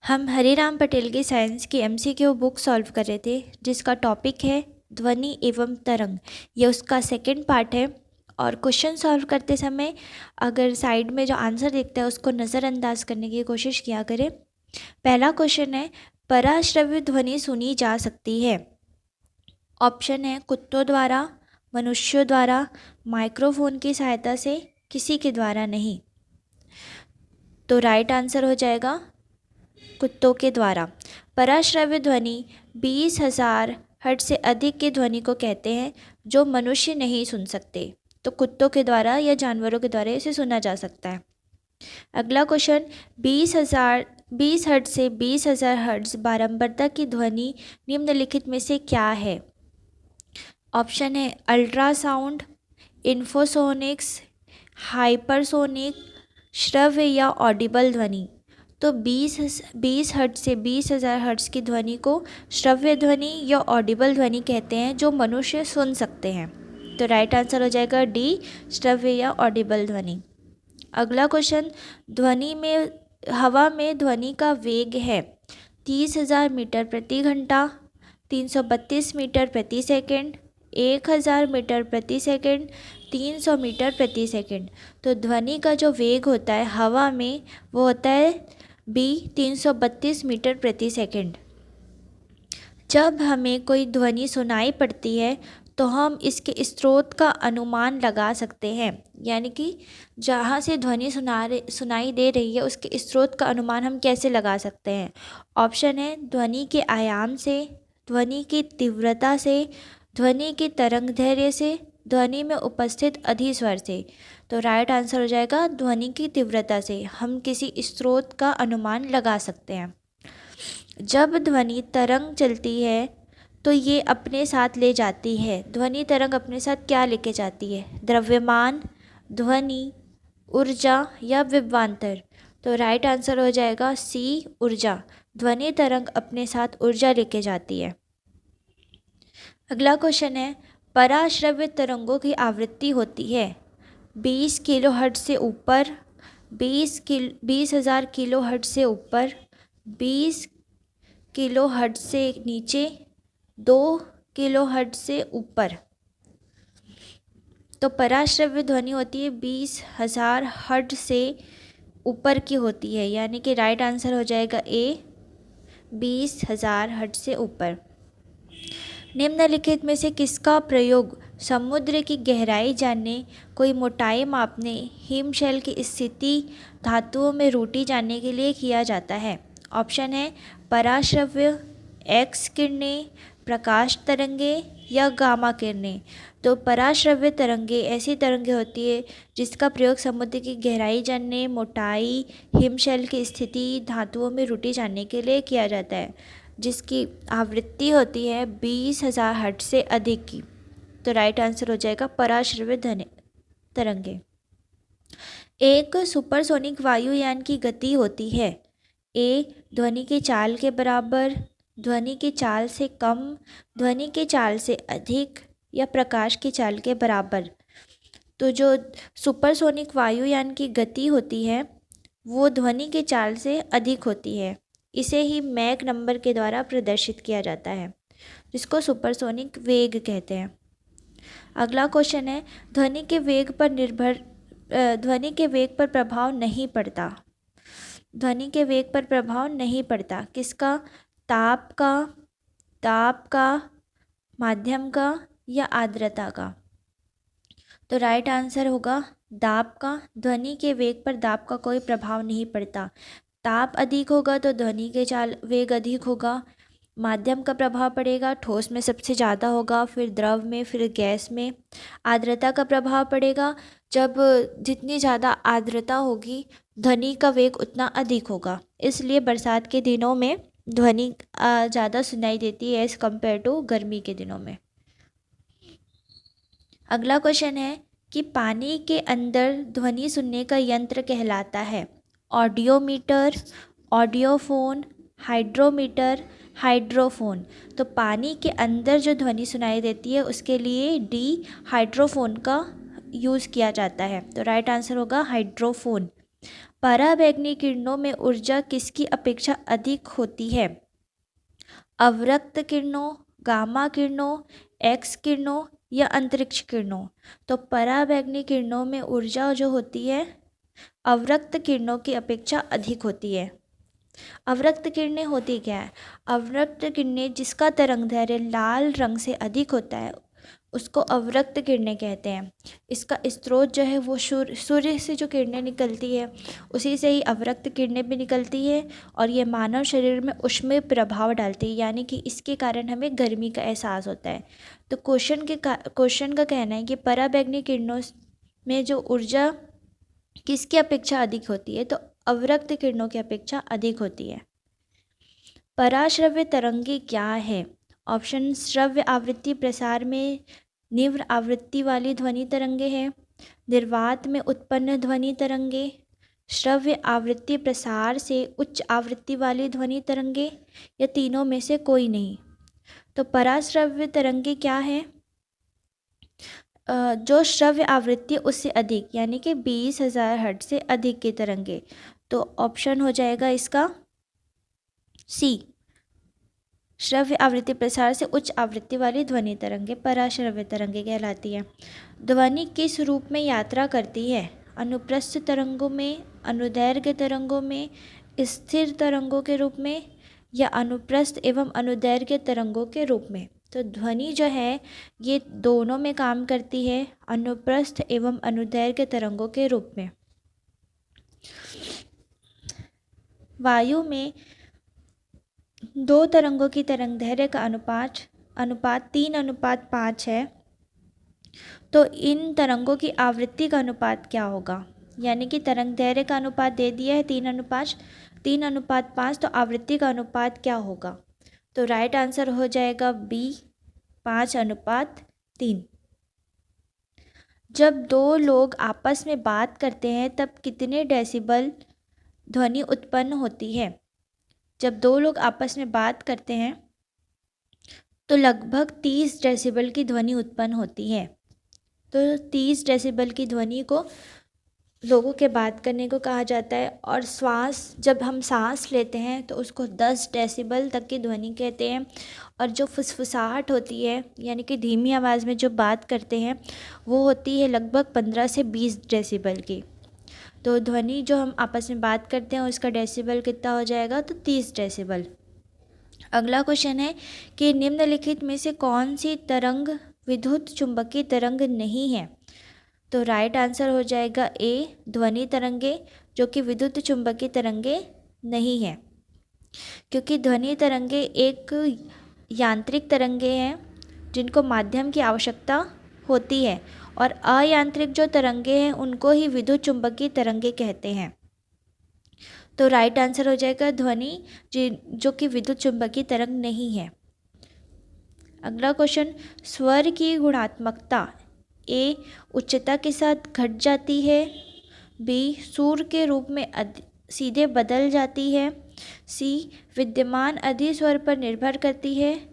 हम हरिराम पटेल की साइंस की एमसीक्यू बुक सॉल्व कर रहे थे जिसका टॉपिक है ध्वनि एवं तरंग। ये उसका सेकंड पार्ट है और क्वेश्चन सॉल्व करते समय अगर साइड में जो आंसर दिखता है उसको नज़रअंदाज करने की कोशिश किया करें। पहला क्वेश्चन है, पराश्रव्य ध्वनि सुनी जा सकती है। ऑप्शन है कुत्तों द्वारा, मनुष्यों द्वारा, माइक्रोफोन की सहायता से, किसी के द्वारा नहीं। तो राइट आंसर हो जाएगा कुत्तों के द्वारा। पराश्रव्य ध्वनि 20,000 हर्ट्ज से अधिक की ध्वनि को कहते हैं जो मनुष्य नहीं सुन सकते। तो कुत्तों के द्वारा या जानवरों के द्वारा इसे सुना जा सकता है। अगला क्वेश्चन, 20 हर्ट्ज से 20,000 हर्ट्ज बारंबारता की ध्वनि निम्नलिखित में से क्या है। ऑप्शन है अल्ट्रासाउंड, इंफोसोनिक्स, हाइपरसोनिक, श्रव्य या ऑडिबल ध्वनि। तो 20 हर्ट्ज से 20,000 हर्ट्ज की ध्वनि को श्रव्य ध्वनि या ऑडिबल ध्वनि कहते हैं जो मनुष्य सुन सकते हैं। तो राइट आंसर हो जाएगा डी, श्रव्य या ऑडिबल ध्वनि। अगला क्वेश्चन, हवा में ध्वनि का वेग है 30,000 मीटर प्रति घंटा, 332 मीटर प्रति सेकंड, 1,000 मीटर प्रति सेकंड, 300 मीटर प्रति सेकंड। तो ध्वनि का जो वेग होता है हवा में वो होता है बी, 332 मीटर प्रति सेकंड। जब हमें कोई ध्वनि सुनाई पड़ती है तो हम इसके स्रोत का अनुमान लगा सकते हैं, यानी कि जहाँ से ध्वनि सुनाई दे रही है उसके स्रोत का अनुमान हम कैसे लगा सकते हैं। ऑप्शन है ध्वनि के आयाम से, ध्वनि की तीव्रता से, ध्वनि की तरंग दैर्घ्य से, ध्वनि में उपस्थित अधिस्वर से। तो राइट आंसर हो जाएगा ध्वनि की तीव्रता से हम किसी स्रोत का अनुमान लगा सकते हैं। जब ध्वनि तरंग चलती है तो ये अपने साथ ले जाती है, ध्वनि तरंग अपने साथ क्या लेके जाती है, द्रव्यमान, ध्वनि, ऊर्जा या विभवांतर। तो राइट आंसर हो जाएगा सी, ऊर्जा। ध्वनि तरंग अपने साथ ऊर्जा लेके जाती है। अगला क्वेश्चन है, पराश्रव्य तरंगों की आवृत्ति होती है 20 किलो हर्ट्ज से ऊपर, 20,000 किलो हर्ट्ज से ऊपर, 20 किलो हर्ट्ज से नीचे, 2 किलो हर्ट्ज से ऊपर। तो पराश्रव्य ध्वनि होती है 20,000 हर्ट्ज से ऊपर की होती है, यानी कि राइट आंसर हो जाएगा ए, 20,000 हर्ट्ज से ऊपर। निम्नलिखित में से किसका प्रयोग समुद्र की गहराई जानने, कोई मोटाई मापने, हिमशैल की स्थिति, धातुओं में रूटी जानने के लिए किया जाता है। ऑप्शन है पराश्रव्य, एक्स किरणें, प्रकाश तरंगे या गामा किरणें। तो पराश्रव्य तरंगे ऐसी तरंगे होती है जिसका प्रयोग समुद्र की गहराई जानने, मोटाई, हिमशैल की स्थिति, धातुओं में रूटी जानने के लिए किया जाता है, जिसकी आवृत्ति होती है 20,000 हर्ट्ज से अधिक की। तो राइट आंसर हो जाएगा पराश्रव्य तरंगे। एक सुपरसोनिक वायुयान की गति होती है ए, ध्वनि की चाल के बराबर, ध्वनि की चाल से कम, ध्वनि की चाल से अधिक या प्रकाश की चाल के बराबर। तो जो सुपरसोनिक वायुयान की गति होती है वो ध्वनि की चाल से अधिक होती है, इसे ही मैक नंबर के द्वारा प्रदर्शित किया जाता है, जिसको सुपरसोनिक वेग कहते हैं। अगला क्वेश्चन है, ध्वनि के वेग पर प्रभाव नहीं पड़ता। ध्वनि के वेग पर प्रभाव नहीं पड़ता किसका, ताप का, माध्यम का या आर्द्रता का। तो राइट आंसर होगा दाब का। ध्वनि के वेग पर दाब का कोई प्रभाव नहीं पड़ता। ताप अधिक होगा तो ध्वनि के चाल वेग अधिक होगा। माध्यम का प्रभाव पड़ेगा, ठोस में सबसे ज़्यादा होगा, फिर द्रव में, फिर गैस में। आर्द्रता का प्रभाव पड़ेगा, जब जितनी ज़्यादा आर्द्रता होगी ध्वनि का वेग उतना अधिक होगा। इसलिए बरसात के दिनों में ध्वनि ज़्यादा सुनाई देती है एज़ कम्पेयर टू गर्मी के दिनों में। अगला क्वेश्चन है कि पानी के अंदर ध्वनि सुनने का यंत्र कहलाता है ऑडियोमीटर, ऑडियोफोन, हाइड्रोमीटर, हाइड्रोफोन। तो पानी के अंदर जो ध्वनि सुनाई देती है उसके लिए डी, हाइड्रोफोन का यूज़ किया जाता है। तो राइट आंसर होगा हाइड्रोफोन। पराबैंगनी किरणों में ऊर्जा किसकी अपेक्षा अधिक होती है? अवरक्त किरणों, गामा किरणों, एक्स किरणों या अंतरिक्ष किरणों? तो पराबैंगनी किरणों में ऊर्जा जो होती है अवरक्त किरणों की अपेक्षा अधिक होती है। अवरक्त किरणें होती क्या है? अवरक्त किरणें जिसका तरंगदैर्घ्य लाल रंग से अधिक होता है उसको अवरक्त किरणें कहते हैं। इसका स्रोत जो है वो सूर्य से जो किरणें निकलती है उसी से ही अवरक्त किरणें भी निकलती है और ये मानव शरीर में ऊष्मीय प्रभाव डालती है, यानी कि इसके कारण हमें गर्मी का एहसास होता है। तो क्वेश्चन का कहना है कि पराबैंगनी किरणों में जो ऊर्जा किसकी अपेक्षा अधिक होती है? तो अवरक्त किरणों की अपेक्षा अधिक होती है। पराश्रव्य तरंगे क्या है? ऑप्शन श्रव्य आवृत्ति प्रसार में निम्न आवृत्ति वाली ध्वनि तरंगे हैं, निर्वात में उत्पन्न ध्वनि तरंगे, श्रव्य आवृत्ति प्रसार से उच्च आवृत्ति वाली ध्वनि तरंगे या तीनों में से कोई नहीं। तो पराश्रव्य तरंगे क्या है? जो श्रव्य आवृत्ति उससे अधिक यानी कि 20,000 हर्ट्ज से अधिक की तरंगे। तो ऑप्शन हो जाएगा इसका सी, श्रव्य आवृत्ति प्रसार से उच्च आवृत्ति वाली ध्वनि तरंगे पराश्रव्य तरंगे कहलाती है। ध्वनि किस रूप में यात्रा करती है? अनुप्रस्थ तरंगों में, अनुदैर्घ्य तरंगों में, स्थिर तरंगों के रूप में या अनुप्रस्थ एवं अनुदैर्घ्य तरंगों के रूप में? तो ध्वनि जो है ये दोनों में काम करती है, अनुप्रस्थ एवं अनुदैर्घ्य तरंगों के रूप में। वायु में दो तरंगों की तरंगदैर्घ्य का अनुपात 3:5 है। तो इन तरंगों की आवृत्ति का अनुपात क्या होगा? यानी कि तरंगदैर्घ्य का अनुपात दे दिया है 3:5, तो आवृत्ति का अनुपात क्या होगा? तो राइट आंसर हो जाएगा बी, 5:3। जब दो लोग आपस में बात करते हैं तब कितने डेसिबल ध्वनि उत्पन्न होती है? जब दो लोग आपस में बात करते हैं तो लगभग 30 डेसिबल की ध्वनि उत्पन्न होती है। तो 30 डेसिबल की ध्वनि को लोगों के बात करने को कहा जाता है। और जब हम सांस लेते हैं तो उसको 10 डेसिबल तक की ध्वनि कहते हैं। और जो फुसफुसाहट होती है यानी कि धीमी आवाज़ में जो बात करते हैं वो होती है लगभग 15 से 20 डेसिबल की। तो ध्वनि जो हम आपस में बात करते हैं उसका डेसिबल कितना हो जाएगा? तो 30 डेसिबल। अगला क्वेश्चन है कि निम्नलिखित में से कौन सी तरंग विद्युत चुंबकीय तरंग नहीं है? तो राइट आंसर हो जाएगा ए, ध्वनि तरंगे, जो कि विद्युत चुंबकीय तरंगे नहीं है, क्योंकि ध्वनि तरंगे एक यांत्रिक तरंगे हैं जिनको माध्यम की आवश्यकता होती है और अयांत्रिक जो तरंगे हैं उनको ही विद्युत चुंबकीय तरंगे कहते हैं। तो राइट आंसर हो जाएगा ध्वनि जो कि विद्युत चुंबकीय तरंग नहीं है। अगला क्वेश्चन, स्वर की गुणात्मकता ए उच्चता के साथ घट जाती है, बी सुर के रूप में सीधे बदल जाती है, सी विद्यमान अधिस्वर पर निर्भर करती है,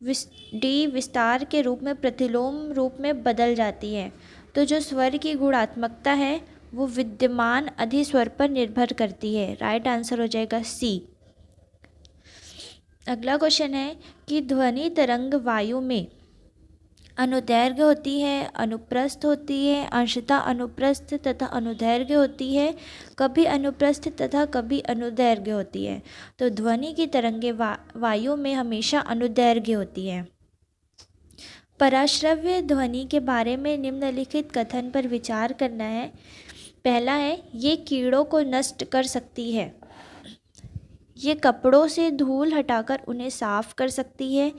डी विस्तार के रूप में प्रतिलोम रूप में बदल जाती है। तो जो स्वर की गुणात्मकता है वो विद्यमान अधिस्वर पर निर्भर करती है। राइट आंसर हो जाएगा सी। अगला क्वेश्चन है कि ध्वनि तरंग वायु में अनुदैर्घ्य होती है, अनुप्रस्थ होती है, अंशतः अनुप्रस्थ तथा अनुदैर्घ्य होती है, कभी अनुप्रस्थ तथा कभी अनुदैर्घ्य होती है। तो ध्वनि की तरंगे वायु में हमेशा अनुदैर्घ्य होती है। पराश्रव्य ध्वनि के बारे में निम्नलिखित कथन पर विचार करना है। पहला है, ये कीड़ों को नष्ट कर सकती है, ये कपड़ों से धूल हटाकर उन्हें साफ कर सकती है,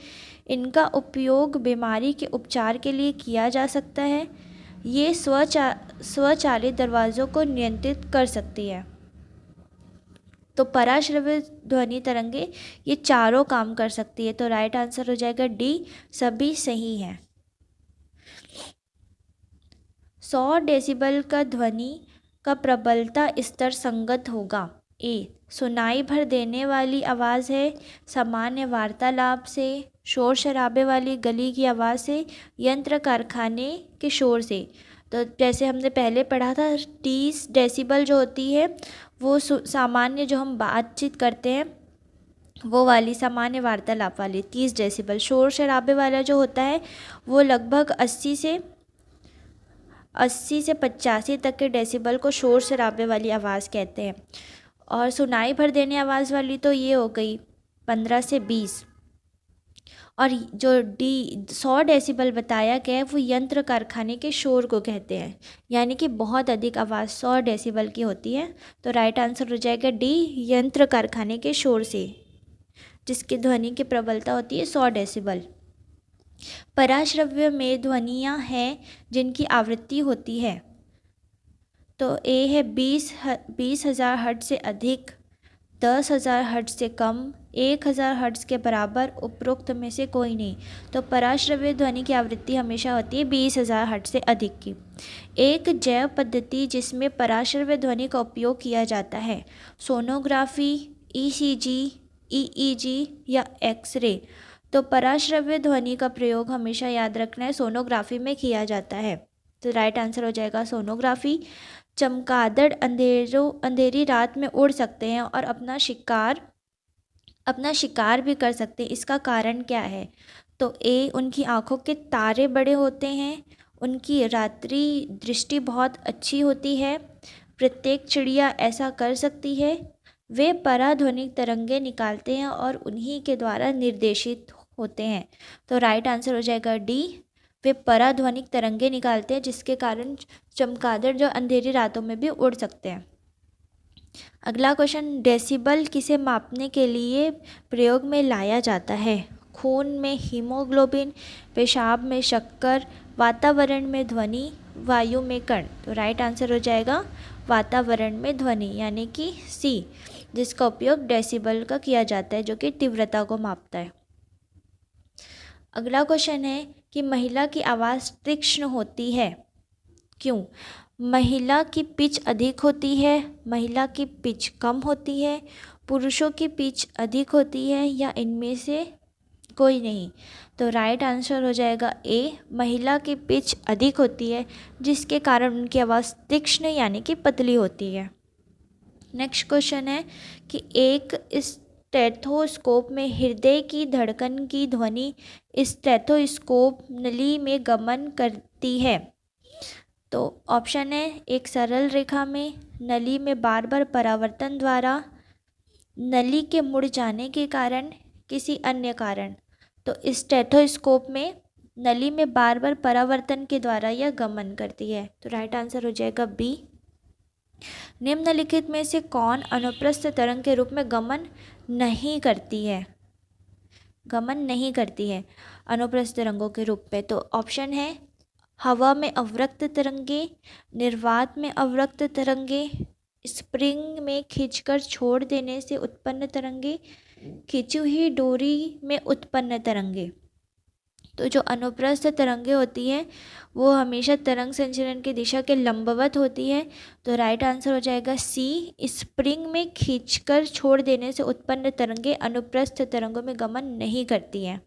इनका उपयोग बीमारी के उपचार के लिए किया जा सकता है, ये स्वचालित दरवाज़ों को नियंत्रित कर सकती है। तो पराश्रव्य ध्वनि तरंगे ये चारों काम कर सकती है। तो राइट आंसर हो जाएगा डी, सभी सही हैं। 100 डेसिबल का ध्वनि का प्रबलता स्तर संगत होगा। ए सुनाई भर देने वाली आवाज़ है, सामान्य वार्तालाप से, शोर शराबे वाली गली की आवाज़ से, यंत्र कारखाने के शोर से। तो जैसे हमने पहले पढ़ा था 30 डेसिबल जो होती है वो सामान्य जो हम बातचीत करते हैं वो वाली सामान्य वार्तालाप वाली 30 डेसिबल। शोर शराबे वाला जो होता है वो लगभग 80 से 85 तक के डेसिबल को शोर शराबे वाली आवाज़ कहते हैं। और सुनाई भर देने आवाज़ वाली तो ये हो गई 15 से 20। और जो 100 डेसिबल बताया गया है वो यंत्र कारखाने के शोर को कहते हैं, यानी कि बहुत अधिक आवाज़ 100 डेसिबल की होती है। तो राइट आंसर हो जाएगा डी, यंत्र कारखाने के शोर से, जिसकी ध्वनि की प्रबलता होती है 100 डेसिबल। पराश्रव्य में ध्वनियाँ हैं जिनकी आवृत्ति होती है। तो ए है 20,000 हर्ट्ज से अधिक, 10,000 हर्ट्ज से कम, 1,000 हर्ट्ज के बराबर, उपरोक्त में से कोई नहीं। तो पराश्रव्य ध्वनि की आवृत्ति हमेशा होती है 20,000 हर्ट्ज से अधिक की। एक जैव पद्धति जिसमें पराश्रव्य ध्वनि का उपयोग किया जाता है, सोनोग्राफी, ईसीजी, ईईजी या एक्सरे। तो पराश्रव्य ध्वनि का प्रयोग हमेशा याद रखना है सोनोग्राफी में किया जाता है। तो राइट आंसर हो जाएगा सोनोग्राफी। चमगादड़ अंधेरी रात में उड़ सकते हैं और अपना शिकार भी कर सकते हैं। इसका कारण क्या है? तो ए, उनकी आँखों के तारे बड़े होते हैं, उनकी रात्रि दृष्टि बहुत अच्छी होती है, प्रत्येक चिड़िया ऐसा कर सकती है, वे पराध्वनिक तरंगे निकालते हैं और उन्हीं के द्वारा निर्देशित होते हैं। तो राइट आंसर हो जाएगा डी, वे पराध्वनिक तरंगे निकालते हैं जिसके कारण चमगादड़ जो अंधेरी रातों में भी उड़ सकते हैं। अगला क्वेश्चन, डेसिबल किसे मापने के लिए प्रयोग में लाया जाता है? खून में हीमोग्लोबिन, पेशाब में शक्कर, वातावरण में ध्वनि, वायु में कण। तो राइट आंसर हो जाएगा वातावरण में ध्वनि, यानी कि सी, जिसका उपयोग डेसिबल का किया जाता है, जो कि तीव्रता को मापता है। अगला क्वेश्चन है कि महिला की आवाज़ तीक्ष्ण होती है, क्यों? महिला की पिच अधिक होती है, महिला की पिच कम होती है, पुरुषों की पिच अधिक होती है, या इनमें से कोई नहीं। तो राइट आंसर हो जाएगा ए, महिला की पिच अधिक होती है जिसके कारण उनकी आवाज़ तीक्ष्ण यानी कि पतली होती है। नेक्स्ट क्वेश्चन है कि एक स्टेथोस्कोप में हृदय की धड़कन की ध्वनि स्टेथोस्कोप नली में गमन करती है। तो ऑप्शन है, एक सरल रेखा में, नली में बार बार परावर्तन द्वारा, नली के मुड़ जाने के कारण, किसी अन्य कारण। तो स्टेथोस्कोप में नली में बार बार परावर्तन के द्वारा यह गमन करती है। तो राइट आंसर हो जाएगा बी। निम्नलिखित में से कौन अनुप्रस्थ तरंग के रूप में गमन नहीं करती है? गमन नहीं करती है अनुप्रस्थ तरंगों के रूप में। तो ऑप्शन है, हवा में अवरक्त तरंगे, निर्वात में अवरक्त तरंगे, स्प्रिंग में खींचकर छोड़ देने से उत्पन्न तरंगे, खींची हुई डोरी में उत्पन्न तरंगे। तो जो अनुप्रस्थ तरंगे होती हैं वो हमेशा तरंग संचरण की दिशा के लंबवत होती है। तो राइट आंसर हो जाएगा सी, स्प्रिंग में खींचकर छोड़ देने से उत्पन्न तरंगे अनुप्रस्थ तरंगों में गमन नहीं करती हैं।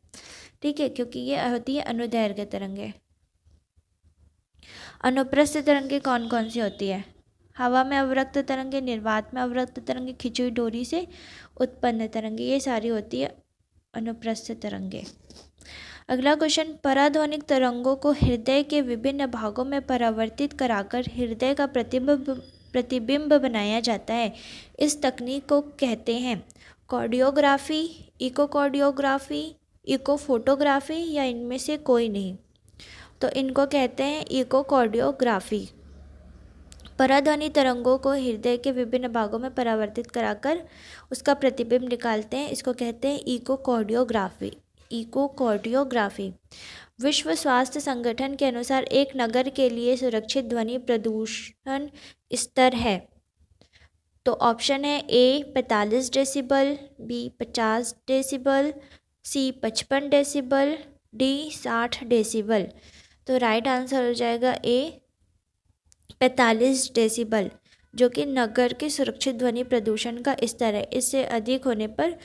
ठीक है, क्योंकि ये होती है अनुदैर्घ्य तरंगे। अनुप्रस्थ तरंगे कौन कौन सी होती है? हवा में अवरक्त तरंगे, निर्वात में अवरक्त तरंगे, खिंची हुई डोरी से उत्पन्न तरंगे, ये सारी होती है अनुप्रस्थ तरंगे। अगला क्वेश्चन, पराध्वनिक तरंगों को हृदय के विभिन्न भागों में परावर्तित कराकर हृदय का प्रतिबिंब बनाया जाता है। इस तकनीक को कहते हैं कार्डियोग्राफी, इकोकार्डियोग्राफी, इकोफोटोग्राफी, या इनमें से कोई नहीं। तो इनको कहते हैं इकोकार्डियोग्राफी। पराध्वनि तरंगों को हृदय के विभिन्न भागों में परावर्तित कराकर उसका प्रतिबिंब निकालते हैं, इसको कहते हैं इकोकार्डियोग्राफी। इकोकार्डियोग्राफी। विश्व स्वास्थ्य संगठन के अनुसार एक नगर के लिए सुरक्षित ध्वनि प्रदूषण स्तर है। तो ऑप्शन है, ए 45 डेसिबल, बी 50 डेसिबल, सी 55 डेसिबल, डी 60 डेसिबल। तो राइट आंसर हो जाएगा ए 45 डेसिबल, जो कि नगर के सुरक्षित ध्वनि प्रदूषण का स्तर है। इससे अधिक होने पर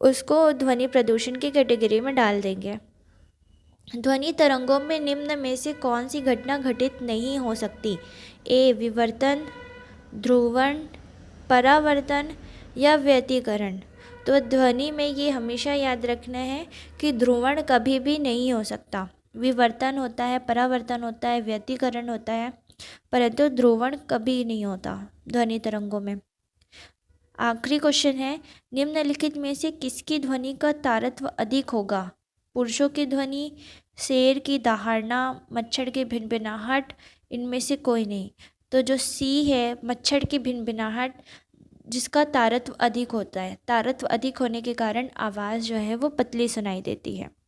उसको ध्वनि प्रदूषण की कैटेगरी में डाल देंगे। ध्वनि तरंगों में निम्न में से कौन सी घटना घटित नहीं हो सकती? ए विवर्तन, ध्रुवण, परावर्तन या व्यतिकरण। तो ध्वनि में ये हमेशा याद रखना है कि ध्रुवण कभी भी नहीं हो सकता। विवर्तन होता है, परावर्तन होता है, व्यतिकरण होता है, परंतु ध्रुवण कभी नहीं होता ध्वनि तरंगों में। आखिरी क्वेश्चन है, निम्नलिखित में से किसकी ध्वनि का तारत्व अधिक होगा? पुरुषों की ध्वनि, शेर की दहाड़ना, मच्छर की भिनभिनाहट, इनमें से कोई नहीं। तो जो सी है, मच्छर की भिनभिनाहट, जिसका तारत्व अधिक होता है, तारत्व अधिक होने के कारण आवाज़ जो है वो पतली सुनाई देती है।